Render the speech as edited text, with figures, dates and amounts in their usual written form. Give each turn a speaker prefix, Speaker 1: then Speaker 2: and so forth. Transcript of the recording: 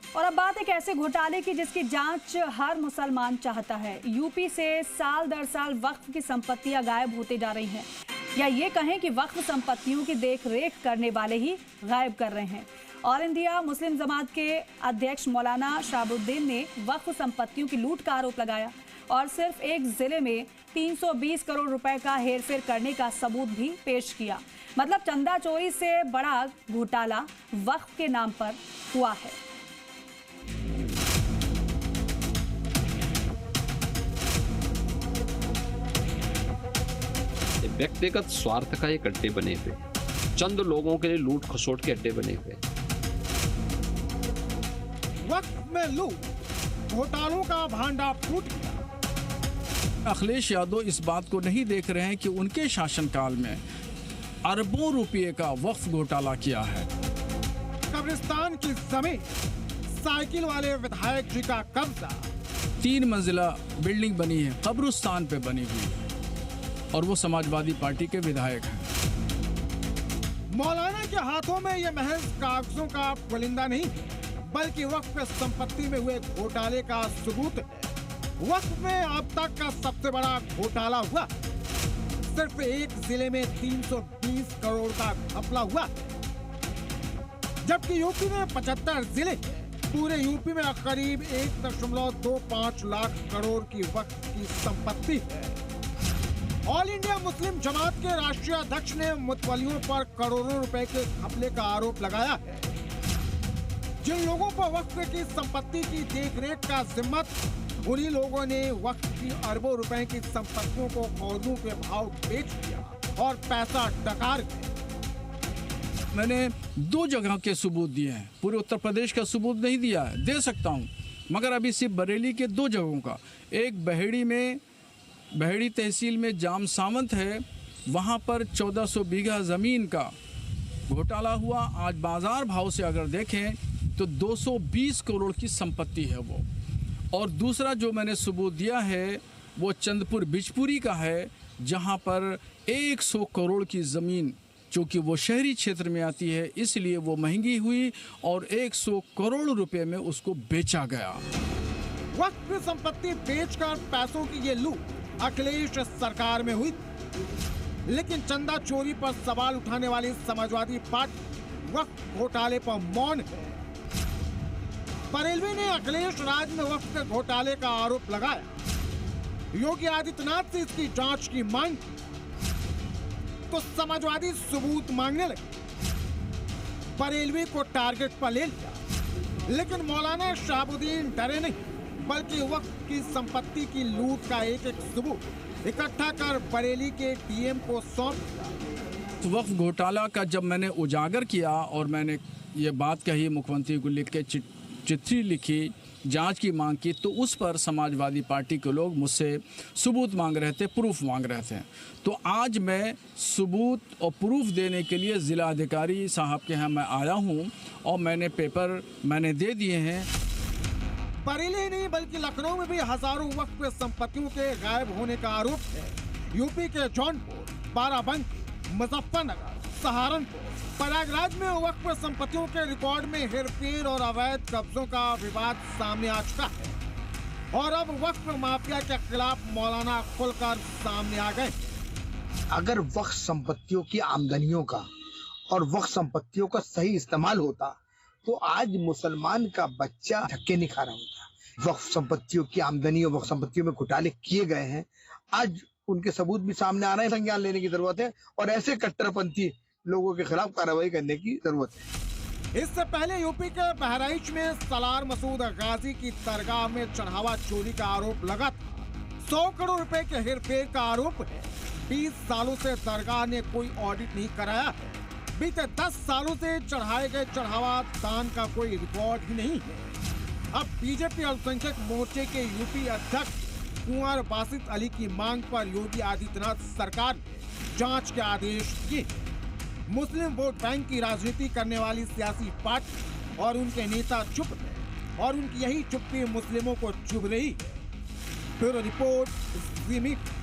Speaker 1: और अब बात एक ऐसे घोटाले की जिसकी जांच हर मुसलमान चाहता है। यूपी से साल दर साल वक्फ की संपत्तियां गायब होते जा रही हैं, या ये कहें कि वक्फ संपत्तियों की देख रेख करने वाले ही गायब कर रहे हैं। ऑल इंडिया मुस्लिम जमात के अध्यक्ष मौलाना शहाबुद्दीन ने वक्फ संपत्तियों की लूट का आरोप लगाया और सिर्फ एक जिले में 320 करोड़ रुपए का हेरफेर करने का सबूत भी पेश किया। मतलब चंदा चोरी से बड़ा घोटाला वक्फ के नाम पर हुआ है।
Speaker 2: व्यक्तिगत स्वार्थ का ये अड्डे बने हुए, चंद लोगों के लिए लूट खसोट के अड्डे बने हुए।
Speaker 3: वक्त में लूट घोटालों का भांडा फूट गया।
Speaker 4: अखिलेश यादव इस बात को नहीं देख रहे हैं कि उनके शासनकाल में अरबों रुपये का वक्फ घोटाला किया है।
Speaker 3: कब्रिस्तान की जमीन साइकिल वाले विधायक जी का कब्जा।
Speaker 4: 3 मंजिला बिल्डिंग बनी है, कब्रिस्तान पे बनी हुई, और वो समाजवादी पार्टी के विधायक हैं।
Speaker 3: मौलाना के हाथों में ये महज कागजों का पुलिंदा नहीं, बल्कि वक्फ संपत्ति में हुए घोटाले का सबूत है। वक्फ में अब तक का सबसे बड़ा घोटाला हुआ, सिर्फ एक जिले में 320 करोड़ का घपला हुआ, जबकि यूपी में 75 जिले, पूरे यूपी में करीब 1.25 लाख करोड़ की वक्फ की संपत्ति है। ऑल इंडिया मुस्लिम जमात के राष्ट्रीय अध्यक्ष ने मुतवलियों पर करोड़ों रुपए के घपले का आरोप लगाया है। जिन लोगों पर वक्फ की संपत्ति की देखरेख का जिम्मत, उन्हीं लोगों ने वक्फ की अरबों रुपए की संपत्तियों को करोड़ों के भाव बेच दिया और पैसा डकार गए।
Speaker 4: मैंने 2 जगह के सबूत दिए हैं, पूरे उत्तर प्रदेश का सबूत नहीं दिया है, दे सकता हूँ, मगर अभी सिर्फ बरेली के 2 जगहों का। एक बहेड़ी तहसील में जाम सावंत है, वहाँ पर 1400 बीघा ज़मीन का घोटाला हुआ। आज बाज़ार भाव से अगर देखें तो 220 करोड़ की संपत्ति है वो। और दूसरा जो मैंने सबूत दिया है वो चंदपुर बिजपुरी का है, जहाँ पर 100 करोड़ की ज़मीन, चूँकि वो शहरी क्षेत्र में आती है इसलिए वो महंगी हुई और 100 करोड़ रुपए में उसको बेचा गया।
Speaker 3: वक्फ की संपत्ति बेचकर पैसों की ये लूट अखिलेश सरकार में हुई, लेकिन चंदा चोरी पर सवाल उठाने वाली समाजवादी पार्टी वक्फ घोटाले पर मौन है। बरेलवी ने अखिलेश राज में वक्फ के घोटाले का आरोप लगाया। योगी आदित्यनाथ से इसकी जांच की मांग की तो समाजवादी सबूत मांगने लगे। बरेलवी को टारगेट पर ले लिया, लेकिन मौलाना शहाबुद्दीन डरे नहीं, बल्कि वक्फ की संपत्ति की लूट का एक सबूत इकट्ठा कर बरेली के डीएम को सौंप दिया।
Speaker 4: वक्फ घोटाला का जब मैंने उजागर किया और मैंने ये बात कही, मुख्यमंत्री को लिख के चिट्ठी लिखी, जांच की मांग की, तो उस पर समाजवादी पार्टी के लोग मुझसे सबूत मांग रहे थे, प्रूफ मांग रहे थे। तो आज मैं सबूत और प्रूफ देने के लिए ज़िला अधिकारी साहब के यहाँ मैं आया हूँ और मैंने पेपर दे दिए हैं।
Speaker 3: बरेली ही नहीं बल्कि लखनऊ में भी हजारों वक्फ संपत्तियों के गायब होने का आरोप है। यूपी के जौनपुर, बाराबंकी, मुजफ्फरनगर, सहारनपुर, प्रयागराज में वक्फ संपत्तियों के रिकॉर्ड में हेरफेर और अवैध कब्जों का विवाद सामने आ चुका है और अब वक्फ माफिया के खिलाफ मौलाना खुलकर सामने आ गए।
Speaker 5: अगर वक्फ संपत्तियों की आमदनियों का और वक्फ संपत्तियों का सही इस्तेमाल होता तो आज मुसलमान का बच्चा धक्के नहीं खा रहा होता। वक्फ संपत्तियों की आमदनी और वक्फ संपत्तियों में घोटाले किए गए हैं, आज उनके सबूत भी सामने आ रहे हैं। संज्ञान लेने की जरूरत है और ऐसे कट्टरपंथी लोगों के खिलाफ कार्रवाई करने की जरूरत है।
Speaker 3: इससे पहले यूपी के बहराइच में सलार मसूद गाजी की दरगाह में चढ़ावा चोरी का आरोप लगा था। 100 करोड़ रुपए के हेरफेर का आरोप है। 20 सालों से दरगाह ने कोई ऑडिट नहीं कराया है। बीते 10 सालों से चढ़ाए गए चढ़ावा दान का कोई रिकॉर्ड ही नहीं है। अब बीजेपी अल्पसंख्यक मोर्चे के यूपी अध्यक्ष कुंवर बासित अली की मांग पर योगी आदित्यनाथ सरकार ने जांच के आदेश दिए। मुस्लिम वोट बैंक की राजनीति करने वाली सियासी पार्टी और उनके नेता चुप हैं और उनकी यही चुप्पी मुस्लिमों को चुभ रही है। ब्यूरो रिपोर्ट, ज़ी मीडिया।